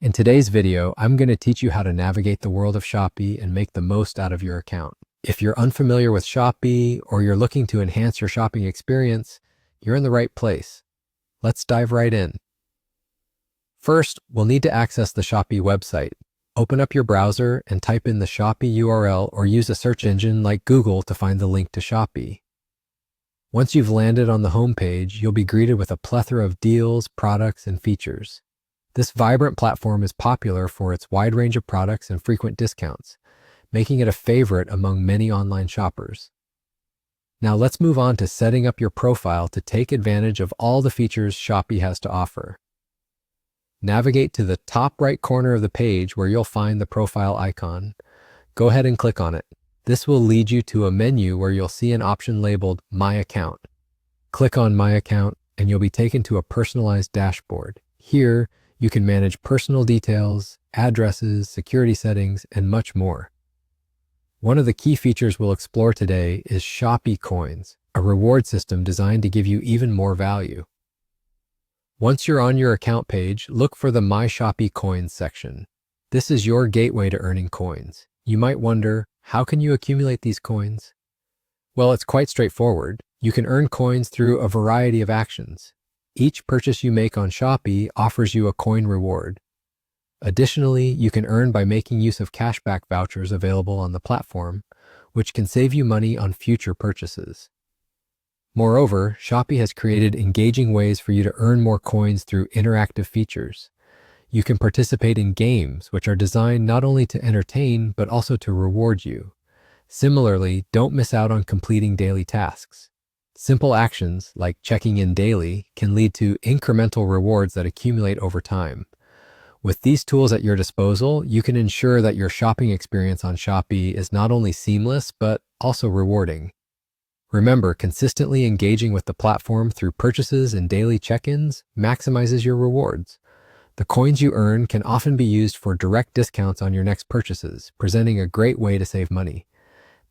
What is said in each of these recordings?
In today's video, I'm going to teach you how to navigate the world of Shopee and make the most out of your account. If you're unfamiliar with Shopee or you're looking to enhance your shopping experience, you're in the right place. Let's dive right in. First, we'll need to access the Shopee website. Open up your browser and type in the Shopee URL or use a search engine like Google to find the link to Shopee. Once you've landed on the homepage, you'll be greeted with a plethora of deals, products, and features. This vibrant platform is popular for its wide range of products and frequent discounts, making it a favorite among many online shoppers. Now let's move on to setting up your profile to take advantage of all the features Shopee has to offer. Navigate to the top right corner of the page where you'll find the profile icon. Go ahead and click on it. This will lead you to a menu where you'll see an option labeled My Account. Click on My Account and you'll be taken to a personalized dashboard. Here, you can manage personal details, addresses, security settings, and much more. One of the key features we'll explore today is Shopee Coins, a reward system designed to give you even more value. Once you're on your account page, look for the My Shopee Coins section. This is your gateway to earning coins. You might wonder, how can you accumulate these coins? Well, it's quite straightforward. You can earn coins through a variety of actions. Each purchase you make on Shopee offers you a coin reward. Additionally, you can earn by making use of cashback vouchers available on the platform, which can save you money on future purchases. Moreover, Shopee has created engaging ways for you to earn more coins through interactive features. You can participate in games, which are designed not only to entertain, but also to reward you. Similarly, don't miss out on completing daily tasks. Simple actions, like checking in daily, can lead to incremental rewards that accumulate over time. With these tools at your disposal, you can ensure that your shopping experience on Shopee is not only seamless, but also rewarding. Remember, consistently engaging with the platform through purchases and daily check-ins maximizes your rewards. The coins you earn can often be used for direct discounts on your next purchases, presenting a great way to save money.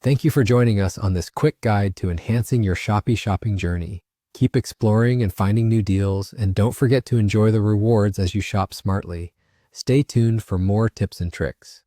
Thank you for joining us on this quick guide to enhancing your Shopee shopping journey. Keep exploring and finding new deals, and don't forget to enjoy the rewards as you shop smartly. Stay tuned for more tips and tricks.